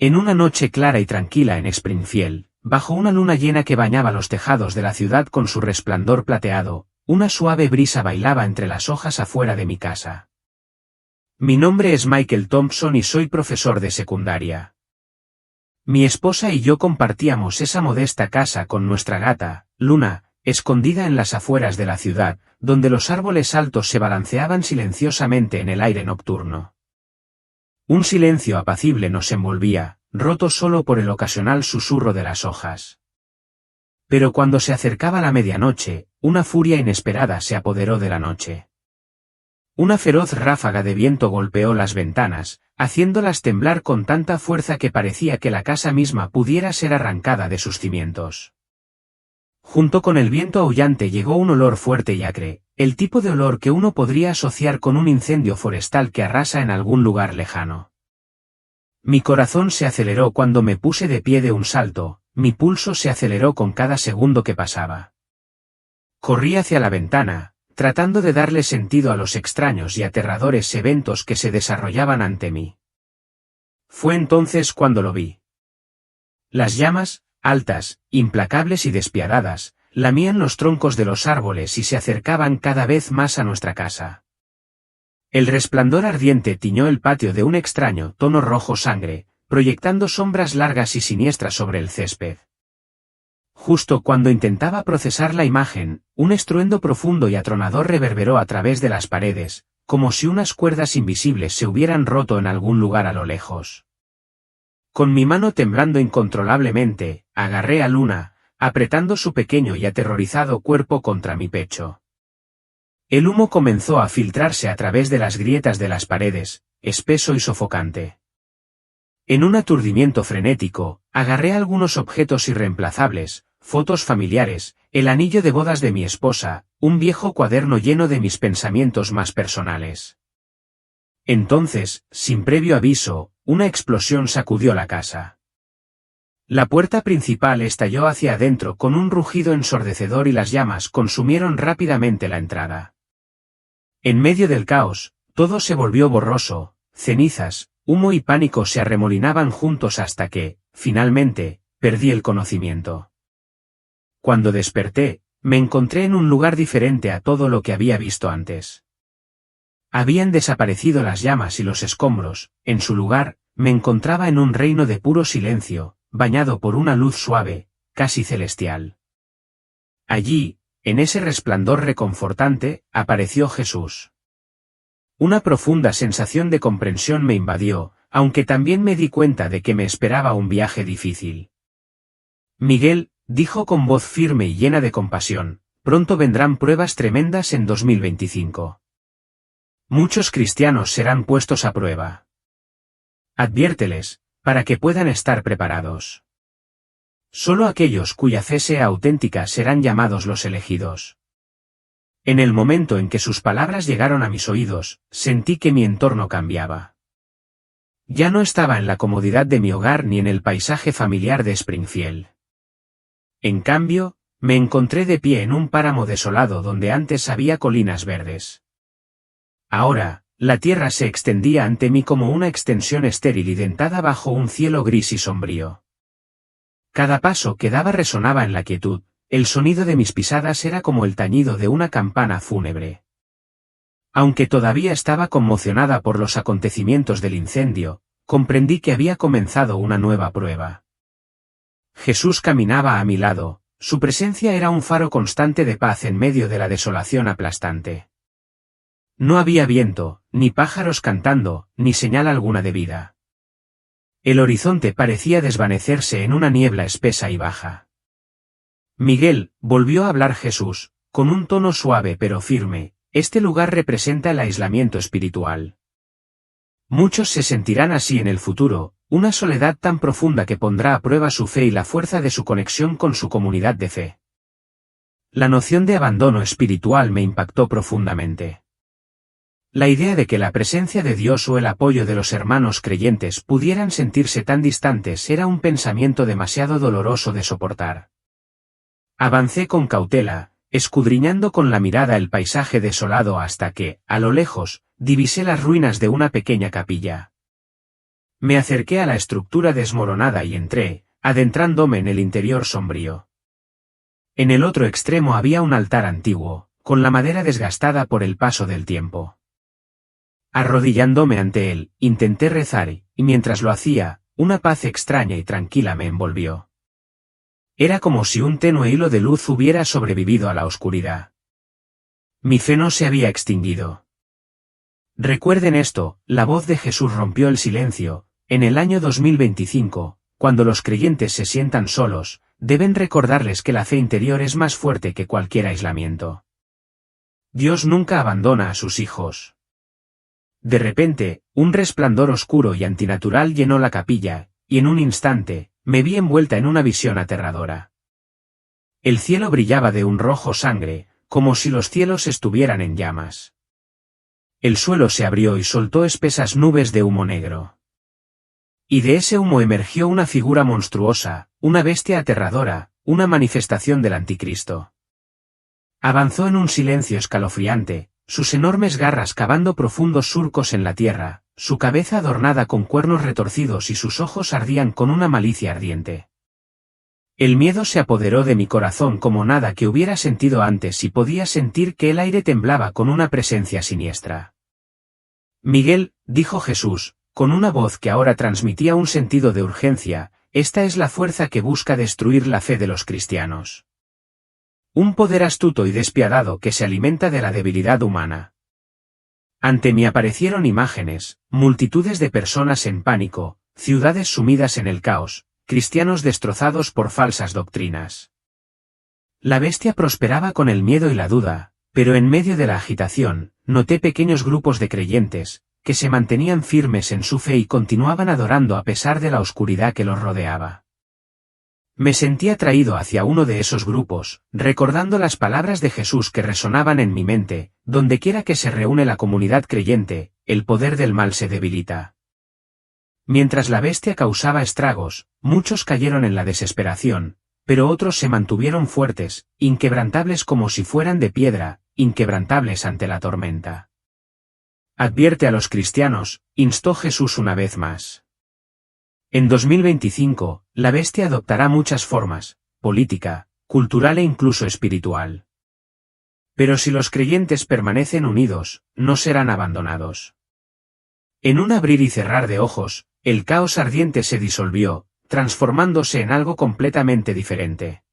En una noche clara y tranquila en Springfield, bajo una luna llena que bañaba los tejados de la ciudad con su resplandor plateado, una suave brisa bailaba entre las hojas afuera de mi casa. Mi nombre es Michael Thompson y soy profesor de secundaria. Mi esposa y yo compartíamos esa modesta casa con nuestra gata, Luna, escondida en las afueras de la ciudad, donde los árboles altos se balanceaban silenciosamente en el aire nocturno. Un silencio apacible nos envolvía, roto solo por el ocasional susurro de las hojas. Pero cuando se acercaba la medianoche, una furia inesperada se apoderó de la noche. Una feroz ráfaga de viento golpeó las ventanas, haciéndolas temblar con tanta fuerza que parecía que la casa misma pudiera ser arrancada de sus cimientos. Junto con el viento aullante llegó un olor fuerte y acre, el tipo de olor que uno podría asociar con un incendio forestal que arrasa en algún lugar lejano. Mi corazón se aceleró cuando me puse de pie de un salto, mi pulso se aceleró con cada segundo que pasaba. Corrí hacia la ventana, tratando de darle sentido a los extraños y aterradores eventos que se desarrollaban ante mí. Fue entonces cuando lo vi. Las llamas, altas, implacables y despiadadas, lamían los troncos de los árboles y se acercaban cada vez más a nuestra casa. El resplandor ardiente tiñó el patio de un extraño tono rojo sangre, proyectando sombras largas y siniestras sobre el césped. Justo cuando intentaba procesar la imagen, un estruendo profundo y atronador reverberó a través de las paredes, como si unas cuerdas invisibles se hubieran roto en algún lugar a lo lejos. Con mi mano temblando incontrolablemente, agarré a Luna, apretando su pequeño y aterrorizado cuerpo contra mi pecho. El humo comenzó a filtrarse a través de las grietas de las paredes, espeso y sofocante. En un aturdimiento frenético, agarré algunos objetos irreemplazables, fotos familiares, el anillo de bodas de mi esposa, un viejo cuaderno lleno de mis pensamientos más personales. Entonces, sin previo aviso, una explosión sacudió la casa. La puerta principal estalló hacia adentro con un rugido ensordecedor y las llamas consumieron rápidamente la entrada. En medio del caos, todo se volvió borroso, cenizas, humo y pánico se arremolinaban juntos hasta que, finalmente, perdí el conocimiento. Cuando desperté, me encontré en un lugar diferente a todo lo que había visto antes. Habían desaparecido las llamas y los escombros, en su lugar, me encontraba en un reino de puro silencio, bañado por una luz suave, casi celestial. Allí, en ese resplandor reconfortante, apareció Jesús. Una profunda sensación de comprensión me invadió, aunque también me di cuenta de que me esperaba un viaje difícil. Miguel, dijo con voz firme y llena de compasión, pronto vendrán pruebas tremendas en 2025. Muchos cristianos serán puestos a prueba. Adviérteles, para que puedan estar preparados. Solo aquellos cuya fe sea auténtica serán llamados los elegidos. En el momento en que sus palabras llegaron a mis oídos, sentí que mi entorno cambiaba. Ya no estaba en la comodidad de mi hogar ni en el paisaje familiar de Springfield. En cambio, me encontré de pie en un páramo desolado donde antes había colinas verdes. Ahora, la tierra se extendía ante mí como una extensión estéril y dentada bajo un cielo gris y sombrío. Cada paso que daba resonaba en la quietud, el sonido de mis pisadas era como el tañido de una campana fúnebre. Aunque todavía estaba conmocionada por los acontecimientos del incendio, comprendí que había comenzado una nueva prueba. Jesús caminaba a mi lado, su presencia era un faro constante de paz en medio de la desolación aplastante. No había viento, ni pájaros cantando, ni señal alguna de vida. El horizonte parecía desvanecerse en una niebla espesa y baja. Miguel, volvió a hablar Jesús, con un tono suave pero firme, este lugar representa el aislamiento espiritual. Muchos se sentirán así en el futuro, una soledad tan profunda que pondrá a prueba su fe y la fuerza de su conexión con su comunidad de fe. La noción de abandono espiritual me impactó profundamente. La idea de que la presencia de Dios o el apoyo de los hermanos creyentes pudieran sentirse tan distantes era un pensamiento demasiado doloroso de soportar. Avancé con cautela, escudriñando con la mirada el paisaje desolado hasta que, a lo lejos, divisé las ruinas de una pequeña capilla. Me acerqué a la estructura desmoronada y entré, adentrándome en el interior sombrío. En el otro extremo había un altar antiguo, con la madera desgastada por el paso del tiempo. Arrodillándome ante él, intenté rezar y mientras lo hacía, una paz extraña y tranquila me envolvió. Era como si un tenue hilo de luz hubiera sobrevivido a la oscuridad. Mi fe no se había extinguido. Recuerden esto, la voz de Jesús rompió el silencio. En el año 2025, cuando los creyentes se sientan solos, deben recordarles que la fe interior es más fuerte que cualquier aislamiento. Dios nunca abandona a sus hijos. De repente, un resplandor oscuro y antinatural llenó la capilla, y en un instante, me vi envuelta en una visión aterradora. El cielo brillaba de un rojo sangre, como si los cielos estuvieran en llamas. El suelo se abrió y soltó espesas nubes de humo negro. Y de ese humo emergió una figura monstruosa, una bestia aterradora, una manifestación del anticristo. Avanzó en un silencio escalofriante, sus enormes garras cavando profundos surcos en la tierra, su cabeza adornada con cuernos retorcidos y sus ojos ardían con una malicia ardiente. El miedo se apoderó de mi corazón como nada que hubiera sentido antes y podía sentir que el aire temblaba con una presencia siniestra. Miguel, dijo Jesús, con una voz que ahora transmitía un sentido de urgencia, esta es la fuerza que busca destruir la fe de los cristianos. Un poder astuto y despiadado que se alimenta de la debilidad humana. Ante mí aparecieron imágenes, multitudes de personas en pánico, ciudades sumidas en el caos, cristianos destrozados por falsas doctrinas. La bestia prosperaba con el miedo y la duda, pero en medio de la agitación, noté pequeños grupos de creyentes, que se mantenían firmes en su fe y continuaban adorando a pesar de la oscuridad que los rodeaba. Me sentí atraído hacia uno de esos grupos, recordando las palabras de Jesús que resonaban en mi mente, dondequiera que se reúne la comunidad creyente, el poder del mal se debilita. Mientras la bestia causaba estragos, muchos cayeron en la desesperación, pero otros se mantuvieron fuertes, inquebrantables como si fueran de piedra, inquebrantables ante la tormenta. Advierte a los cristianos, instó Jesús una vez más. En 2025, la bestia adoptará muchas formas, política, cultural e incluso espiritual. Pero si los creyentes permanecen unidos, no serán abandonados. En un abrir y cerrar de ojos, el caos ardiente se disolvió, transformándose en algo completamente diferente.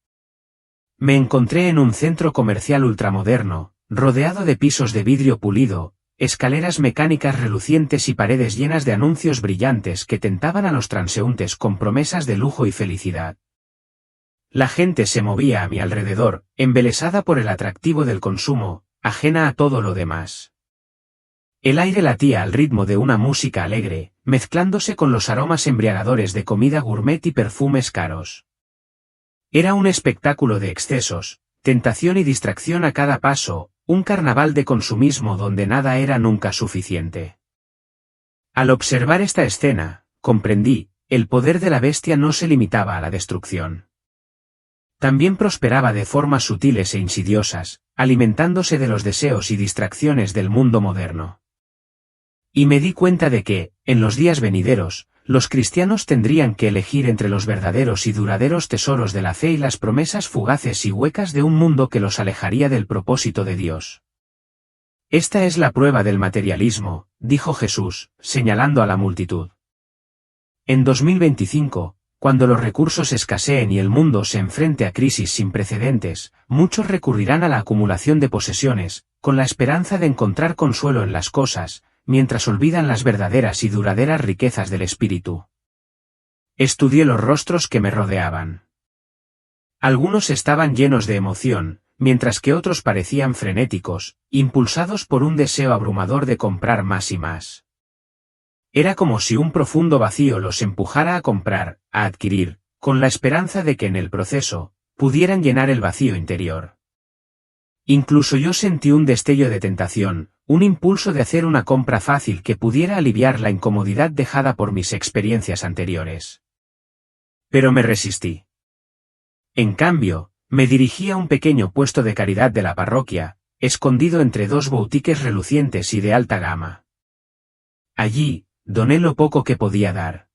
Me encontré en un centro comercial ultramoderno, rodeado de pisos de vidrio pulido, escaleras mecánicas relucientes y paredes llenas de anuncios brillantes que tentaban a los transeúntes con promesas de lujo y felicidad. La gente se movía a mi alrededor, embelesada por el atractivo del consumo, ajena a todo lo demás. El aire latía al ritmo de una música alegre, mezclándose con los aromas embriagadores de comida gourmet y perfumes caros. Era un espectáculo de excesos, tentación y distracción a cada paso, un carnaval de consumismo donde nada era nunca suficiente. Al observar esta escena, comprendí, el poder de la bestia no se limitaba a la destrucción. También prosperaba de formas sutiles e insidiosas, alimentándose de los deseos y distracciones del mundo moderno. Y me di cuenta de que, en los días venideros, los cristianos tendrían que elegir entre los verdaderos y duraderos tesoros de la fe y las promesas fugaces y huecas de un mundo que los alejaría del propósito de Dios. Esta es la prueba del materialismo, dijo Jesús, señalando a la multitud. En 2025, cuando los recursos escaseen y el mundo se enfrente a crisis sin precedentes, muchos recurrirán a la acumulación de posesiones, con la esperanza de encontrar consuelo en las cosas, mientras olvidan las verdaderas y duraderas riquezas del espíritu. Estudié los rostros que me rodeaban. Algunos estaban llenos de emoción, mientras que otros parecían frenéticos, impulsados por un deseo abrumador de comprar más y más. Era como si un profundo vacío los empujara a comprar, a adquirir, con la esperanza de que en el proceso, pudieran llenar el vacío interior. Incluso yo sentí un destello de tentación, un impulso de hacer una compra fácil que pudiera aliviar la incomodidad dejada por mis experiencias anteriores. Pero me resistí. En cambio, me dirigí a un pequeño puesto de caridad de la parroquia, escondido entre dos boutiques relucientes y de alta gama. Allí, doné lo poco que podía dar.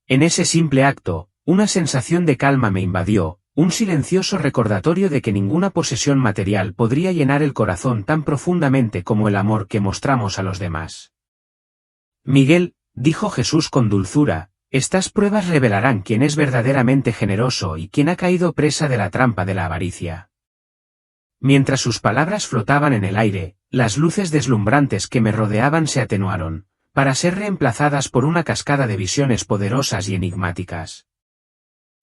En ese simple acto, una sensación de calma me invadió, un silencioso recordatorio de que ninguna posesión material podría llenar el corazón tan profundamente como el amor que mostramos a los demás. Miguel, dijo Jesús con dulzura, estas pruebas revelarán quién es verdaderamente generoso y quién ha caído presa de la trampa de la avaricia. Mientras sus palabras flotaban en el aire, las luces deslumbrantes que me rodeaban se atenuaron, para ser reemplazadas por una cascada de visiones poderosas y enigmáticas.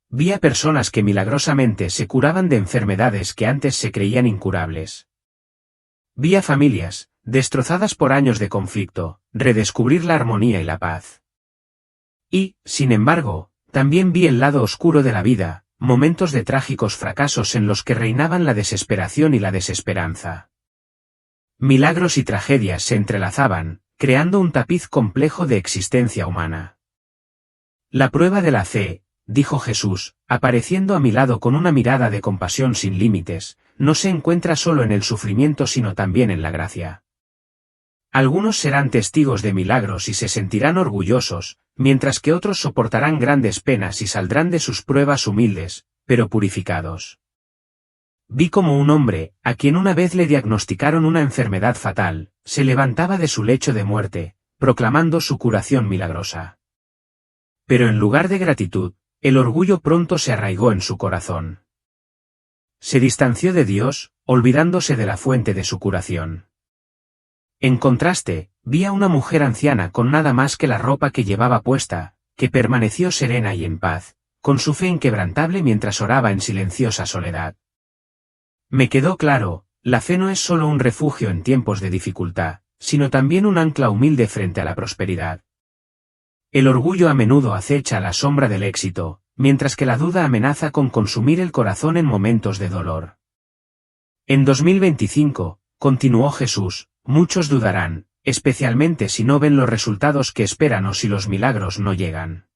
Vi a personas que milagrosamente se curaban de enfermedades que antes se creían incurables. Vi a familias, destrozadas por años de conflicto, redescubrir la armonía y la paz. Y, sin embargo, también vi el lado oscuro de la vida, momentos de trágicos fracasos en los que reinaban la desesperación y la desesperanza. Milagros y tragedias se entrelazaban, creando un tapiz complejo de existencia humana. La prueba de la fe, dijo Jesús, apareciendo a mi lado con una mirada de compasión sin límites, no se encuentra solo en el sufrimiento sino también en la gracia. Algunos serán testigos de milagros y se sentirán orgullosos, mientras que otros soportarán grandes penas y saldrán de sus pruebas humildes, pero purificados. Vi como un hombre, a quien una vez le diagnosticaron una enfermedad fatal, se levantaba de su lecho de muerte, proclamando su curación milagrosa. Pero en lugar de gratitud, el orgullo pronto se arraigó en su corazón. Se distanció de Dios, olvidándose de la fuente de su curación. En contraste, vi a una mujer anciana con nada más que la ropa que llevaba puesta, que permaneció serena y en paz, con su fe inquebrantable mientras oraba en silenciosa soledad. Me quedó claro, la fe no es solo un refugio en tiempos de dificultad, sino también un ancla humilde frente a la prosperidad. El orgullo a menudo acecha a la sombra del éxito, mientras que la duda amenaza con consumir el corazón en momentos de dolor. En 2025, continuó Jesús, muchos dudarán, especialmente si no ven los resultados que esperan o si los milagros no llegan.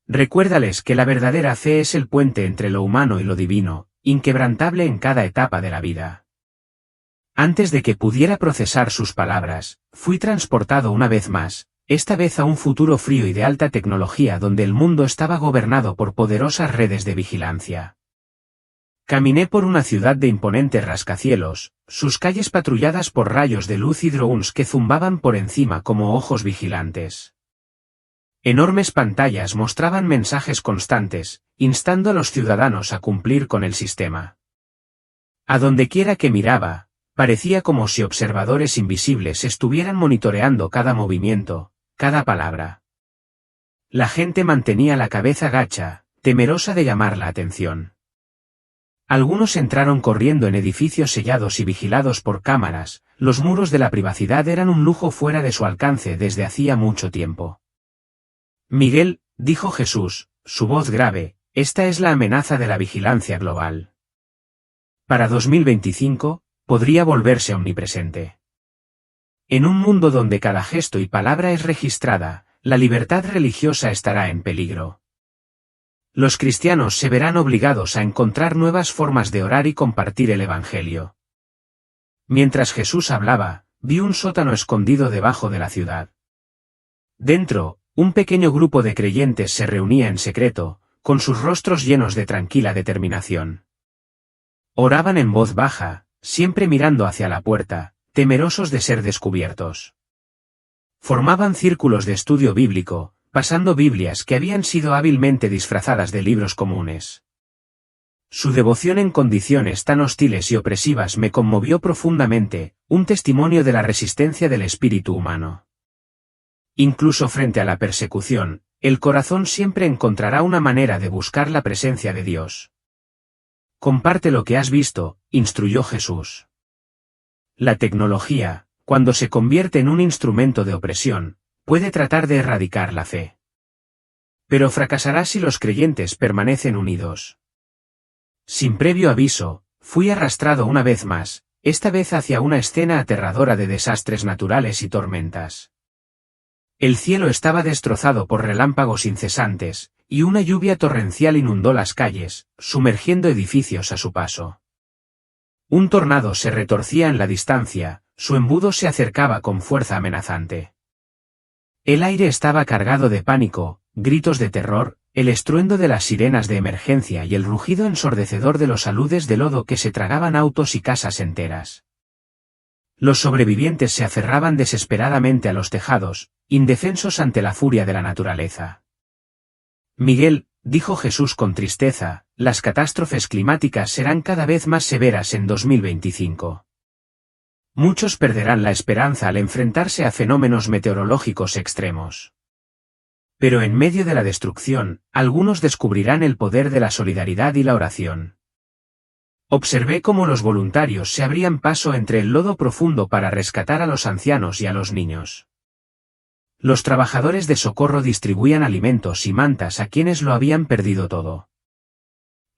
Recuérdales que la verdadera fe es el puente entre lo humano y lo divino, inquebrantable en cada etapa de la vida. Antes de que pudiera procesar sus palabras, fui transportado una vez más, esta vez a un futuro frío y de alta tecnología donde el mundo estaba gobernado por poderosas redes de vigilancia. Caminé por una ciudad de imponentes rascacielos, sus calles patrulladas por rayos de luz y drones que zumbaban por encima como ojos vigilantes. Enormes pantallas mostraban mensajes constantes, instando a los ciudadanos a cumplir con el sistema. A donde quiera que miraba, parecía como si observadores invisibles estuvieran monitoreando cada movimiento, cada palabra. La gente mantenía la cabeza gacha, temerosa de llamar la atención. Algunos entraron corriendo en edificios sellados y vigilados por cámaras, los muros de la privacidad eran un lujo fuera de su alcance desde hacía mucho tiempo. Miguel, dijo Jesús, su voz grave, esta es la amenaza de la vigilancia global. Para 2025, podría volverse omnipresente. En un mundo donde cada gesto y palabra es registrada, la libertad religiosa estará en peligro. Los cristianos se verán obligados a encontrar nuevas formas de orar y compartir el Evangelio. Mientras Jesús hablaba, vi un sótano escondido debajo de la ciudad. Dentro, un pequeño grupo de creyentes se reunía en secreto, con sus rostros llenos de tranquila determinación. Oraban en voz baja, siempre mirando hacia la puerta, temerosos de ser descubiertos. Formaban círculos de estudio bíblico, pasando Biblias que habían sido hábilmente disfrazadas de libros comunes. Su devoción en condiciones tan hostiles y opresivas me conmovió profundamente, un testimonio de la resistencia del espíritu humano. Incluso frente a la persecución, el corazón siempre encontrará una manera de buscar la presencia de Dios. Comparte lo que has visto, instruyó Jesús. La tecnología, cuando se convierte en un instrumento de opresión, puede tratar de erradicar la fe. Pero fracasará si los creyentes permanecen unidos. Sin previo aviso, fui arrastrado una vez más, esta vez hacia una escena aterradora de desastres naturales y tormentas. El cielo estaba destrozado por relámpagos incesantes, y una lluvia torrencial inundó las calles, sumergiendo edificios a su paso. Un tornado se retorcía en la distancia, su embudo se acercaba con fuerza amenazante. El aire estaba cargado de pánico, gritos de terror, el estruendo de las sirenas de emergencia y el rugido ensordecedor de los aludes de lodo que se tragaban autos y casas enteras. Los sobrevivientes se aferraban desesperadamente a los tejados, indefensos ante la furia de la naturaleza. Miguel, dijo Jesús con tristeza, las catástrofes climáticas serán cada vez más severas en 2025. Muchos perderán la esperanza al enfrentarse a fenómenos meteorológicos extremos. Pero en medio de la destrucción, algunos descubrirán el poder de la solidaridad y la oración. Observé cómo los voluntarios se abrían paso entre el lodo profundo para rescatar a los ancianos y a los niños. Los trabajadores de socorro distribuían alimentos y mantas a quienes lo habían perdido todo.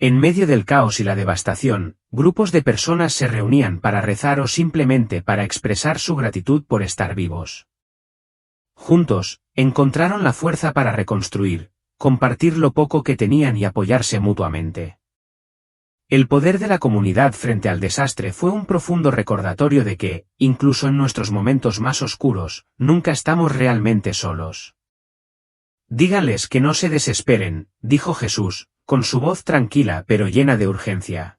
En medio del caos y la devastación, grupos de personas se reunían para rezar o simplemente para expresar su gratitud por estar vivos. Juntos, encontraron la fuerza para reconstruir, compartir lo poco que tenían y apoyarse mutuamente. El poder de la comunidad frente al desastre fue un profundo recordatorio de que, incluso en nuestros momentos más oscuros, nunca estamos realmente solos. Díganles que no se desesperen, dijo Jesús, con su voz tranquila pero llena de urgencia.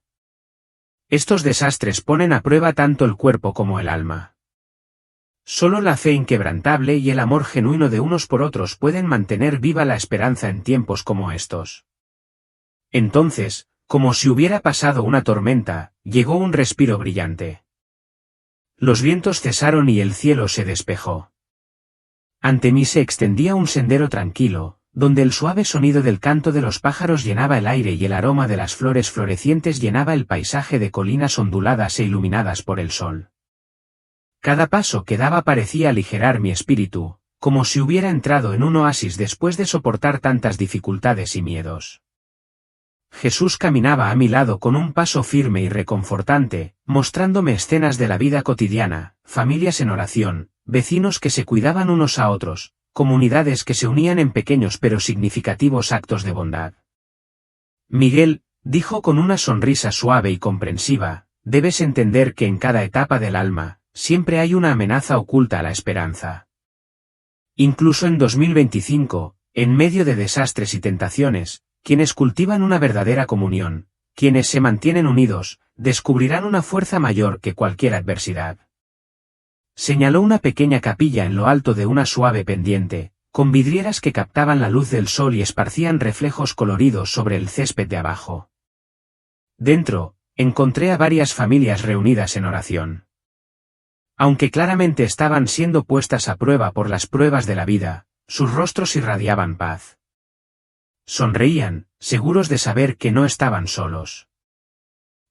Estos desastres ponen a prueba tanto el cuerpo como el alma. Solo la fe inquebrantable y el amor genuino de unos por otros pueden mantener viva la esperanza en tiempos como estos. Entonces, como si hubiera pasado una tormenta, llegó un respiro brillante. Los vientos cesaron y el cielo se despejó. Ante mí se extendía un sendero tranquilo, donde el suave sonido del canto de los pájaros llenaba el aire y el aroma de las flores florecientes llenaba el paisaje de colinas onduladas e iluminadas por el sol. Cada paso que daba parecía aligerar mi espíritu, como si hubiera entrado en un oasis después de soportar tantas dificultades y miedos. Jesús caminaba a mi lado con un paso firme y reconfortante, mostrándome escenas de la vida cotidiana, familias en oración, vecinos que se cuidaban unos a otros, comunidades que se unían en pequeños pero significativos actos de bondad. Miguel, dijo con una sonrisa suave y comprensiva, debes entender que en cada etapa del alma, siempre hay una amenaza oculta a la esperanza. Incluso en 2025, en medio de desastres y tentaciones, quienes cultivan una verdadera comunión, quienes se mantienen unidos, descubrirán una fuerza mayor que cualquier adversidad. Señaló una pequeña capilla en lo alto de una suave pendiente, con vidrieras que captaban la luz del sol y esparcían reflejos coloridos sobre el césped de abajo. Dentro, encontré a varias familias reunidas en oración. Aunque claramente estaban siendo puestas a prueba por las pruebas de la vida, sus rostros irradiaban paz. Sonreían, seguros de saber que no estaban solos.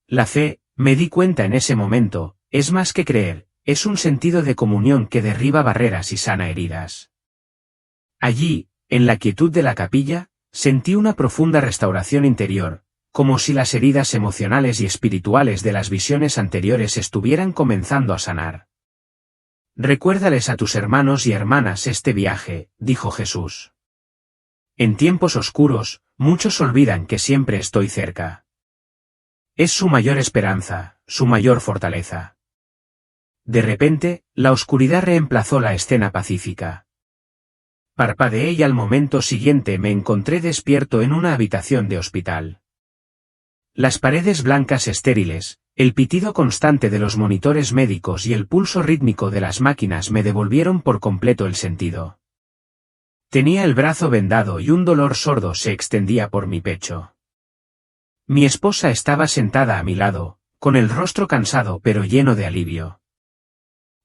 La fe, me di cuenta en ese momento, es más que creer, es un sentido de comunión que derriba barreras y sana heridas. Allí, en la quietud de la capilla, sentí una profunda restauración interior, como si las heridas emocionales y espirituales de las visiones anteriores estuvieran comenzando a sanar. Recuérdales a tus hermanos y hermanas este viaje, dijo Jesús. En tiempos oscuros, muchos olvidan que siempre estoy cerca. Es su mayor esperanza, su mayor fortaleza. De repente, la oscuridad reemplazó la escena pacífica. Parpadeé y al momento siguiente me encontré despierto en una habitación de hospital. Las paredes blancas estériles, el pitido constante de los monitores médicos y el pulso rítmico de las máquinas me devolvieron por completo el sentido. Tenía el brazo vendado y un dolor sordo se extendía por mi pecho. Mi esposa estaba sentada a mi lado, con el rostro cansado pero lleno de alivio.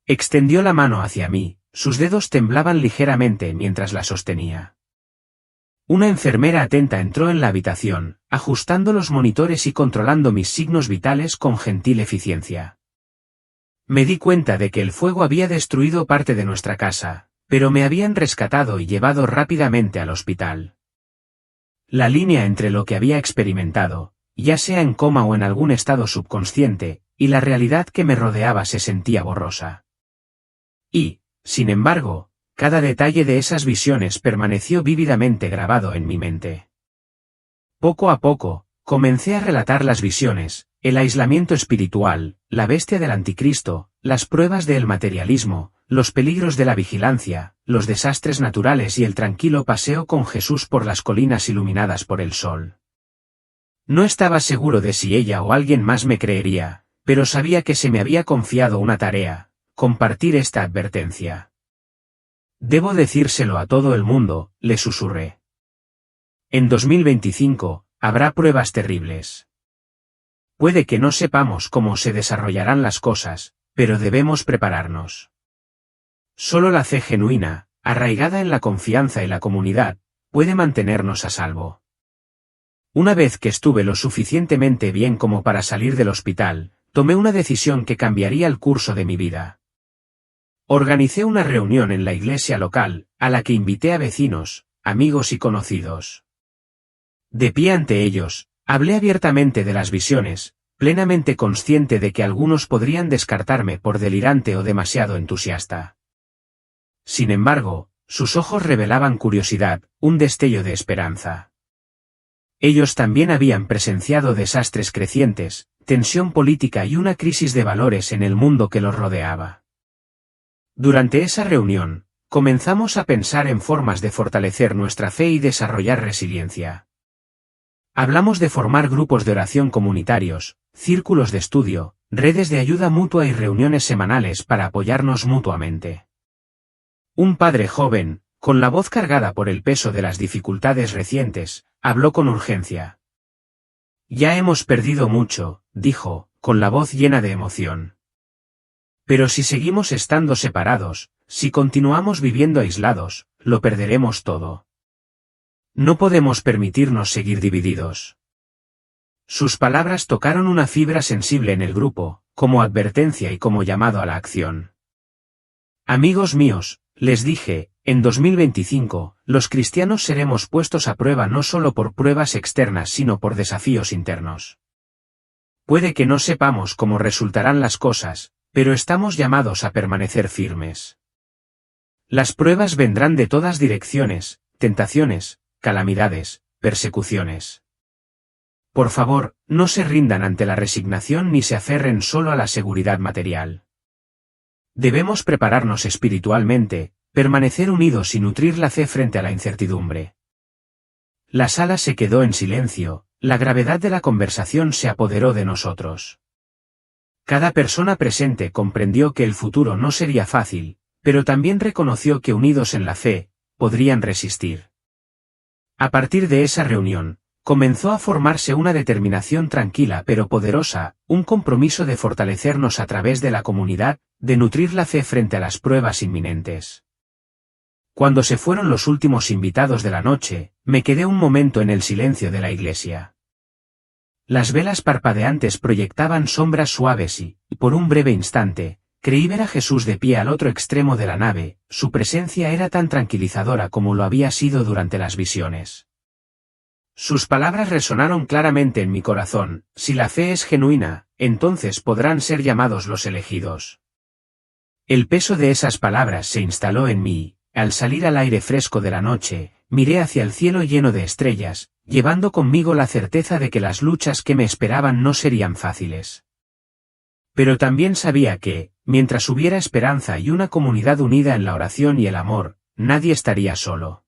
Extendió la mano hacia mí, sus dedos temblaban ligeramente mientras la sostenía. Una enfermera atenta entró en la habitación, ajustando los monitores y controlando mis signos vitales con gentil eficiencia. Me di cuenta de que el fuego había destruido parte de nuestra casa, pero me habían rescatado y llevado rápidamente al hospital. La línea entre lo que había experimentado, ya sea en coma o en algún estado subconsciente, y la realidad que me rodeaba se sentía borrosa. Y, sin embargo, cada detalle de esas visiones permaneció vívidamente grabado en mi mente. Poco a poco, comencé a relatar las visiones, el aislamiento espiritual, la bestia del anticristo, las pruebas del materialismo, los peligros de la vigilancia, los desastres naturales y el tranquilo paseo con Jesús por las colinas iluminadas por el sol. No estaba seguro de si ella o alguien más me creería, pero sabía que se me había confiado una tarea: compartir esta advertencia. Debo decírselo a todo el mundo, le susurré. En 2025, habrá pruebas terribles. Puede que no sepamos cómo se desarrollarán las cosas, pero debemos prepararnos. Solo la fe genuina, arraigada en la confianza y la comunidad, puede mantenernos a salvo. Una vez que estuve lo suficientemente bien como para salir del hospital, tomé una decisión que cambiaría el curso de mi vida. Organicé una reunión en la iglesia local, a la que invité a vecinos, amigos y conocidos. De pie ante ellos, hablé abiertamente de las visiones, plenamente consciente de que algunos podrían descartarme por delirante o demasiado entusiasta. Sin embargo, sus ojos revelaban curiosidad, un destello de esperanza. Ellos también habían presenciado desastres crecientes, tensión política y una crisis de valores en el mundo que los rodeaba. Durante esa reunión, comenzamos a pensar en formas de fortalecer nuestra fe y desarrollar resiliencia. Hablamos de formar grupos de oración comunitarios, círculos de estudio, redes de ayuda mutua y reuniones semanales para apoyarnos mutuamente. Un padre joven, con la voz cargada por el peso de las dificultades recientes, habló con urgencia. Ya hemos perdido mucho, dijo, con la voz llena de emoción. Pero si seguimos estando separados, si continuamos viviendo aislados, lo perderemos todo. No podemos permitirnos seguir divididos. Sus palabras tocaron una fibra sensible en el grupo, como advertencia y como llamado a la acción. Amigos míos, les dije, en 2025, los cristianos seremos puestos a prueba no solo por pruebas externas sino por desafíos internos. Puede que no sepamos cómo resultarán las cosas, pero estamos llamados a permanecer firmes. Las pruebas vendrán de todas direcciones, tentaciones, calamidades, persecuciones. Por favor, no se rindan ante la resignación ni se aferren solo a la seguridad material. Debemos prepararnos espiritualmente, permanecer unidos y nutrir la fe frente a la incertidumbre. La sala se quedó en silencio, la gravedad de la conversación se apoderó de nosotros. Cada persona presente comprendió que el futuro no sería fácil, pero también reconoció que unidos en la fe, podrían resistir. A partir de esa reunión, comenzó a formarse una determinación tranquila pero poderosa, un compromiso de fortalecernos a través de la comunidad, de nutrir la fe frente a las pruebas inminentes. Cuando se fueron los últimos invitados de la noche, me quedé un momento en el silencio de la iglesia. Las velas parpadeantes proyectaban sombras suaves y, por un breve instante, creí ver a Jesús de pie al otro extremo de la nave. Su presencia era tan tranquilizadora como lo había sido durante las visiones. Sus palabras resonaron claramente en mi corazón: si la fe es genuina, entonces podrán ser llamados los elegidos. El peso de esas palabras se instaló en mí. Al salir al aire fresco de la noche, miré hacia el cielo lleno de estrellas, llevando conmigo la certeza de que las luchas que me esperaban no serían fáciles. Pero también sabía que, mientras hubiera esperanza y una comunidad unida en la oración y el amor, nadie estaría solo.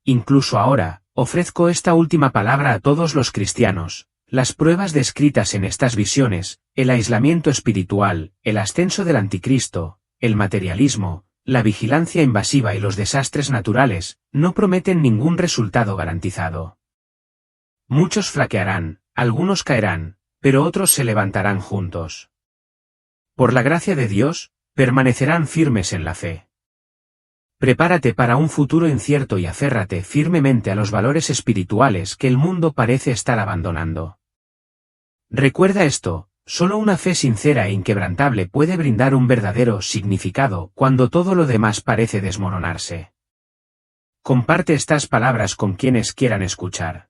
Incluso ahora, ofrezco esta última palabra a todos los cristianos: las pruebas descritas en estas visiones, el aislamiento espiritual, el ascenso del anticristo, el materialismo, la vigilancia invasiva y los desastres naturales, no prometen ningún resultado garantizado. Muchos flaquearán, algunos caerán, pero otros se levantarán juntos. Por la gracia de Dios, permanecerán firmes en la fe. Prepárate para un futuro incierto y aférrate firmemente a los valores espirituales que el mundo parece estar abandonando. Recuerda esto: solo una fe sincera e inquebrantable puede brindar un verdadero significado cuando todo lo demás parece desmoronarse. Comparte estas palabras con quienes quieran escuchar.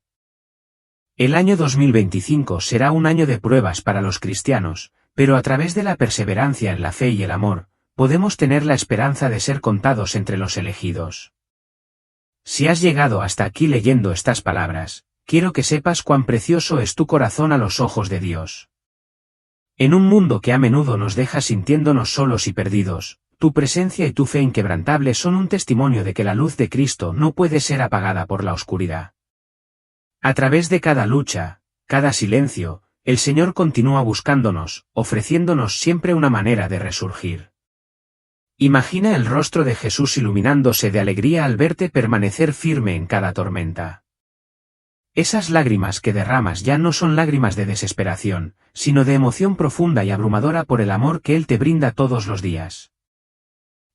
El año 2025 será un año de pruebas para los cristianos, pero a través de la perseverancia en la fe y el amor, podemos tener la esperanza de ser contados entre los elegidos. Si has llegado hasta aquí leyendo estas palabras, quiero que sepas cuán precioso es tu corazón a los ojos de Dios. En un mundo que a menudo nos deja sintiéndonos solos y perdidos, tu presencia y tu fe inquebrantable son un testimonio de que la luz de Cristo no puede ser apagada por la oscuridad. A través de cada lucha, cada silencio, el Señor continúa buscándonos, ofreciéndonos siempre una manera de resurgir. Imagina el rostro de Jesús iluminándose de alegría al verte permanecer firme en cada tormenta. Esas lágrimas que derramas ya no son lágrimas de desesperación, sino de emoción profunda y abrumadora por el amor que Él te brinda todos los días.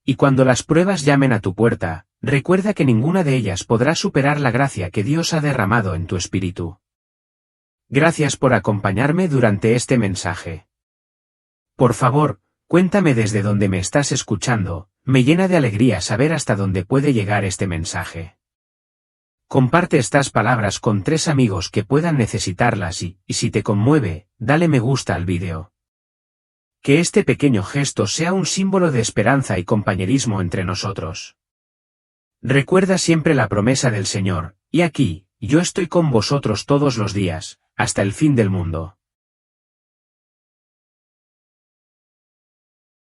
Y cuando las pruebas llamen a tu puerta, recuerda que ninguna de ellas podrá superar la gracia que Dios ha derramado en tu espíritu. Gracias por acompañarme durante este mensaje. Por favor, cuéntame desde dónde me estás escuchando, me llena de alegría saber hasta dónde puede llegar este mensaje. Comparte estas palabras con 3 amigos que puedan necesitarlas y si te conmueve, dale me gusta al vídeo. Que este pequeño gesto sea un símbolo de esperanza y compañerismo entre nosotros. Recuerda siempre la promesa del Señor, y aquí, yo estoy con vosotros todos los días, hasta el fin del mundo.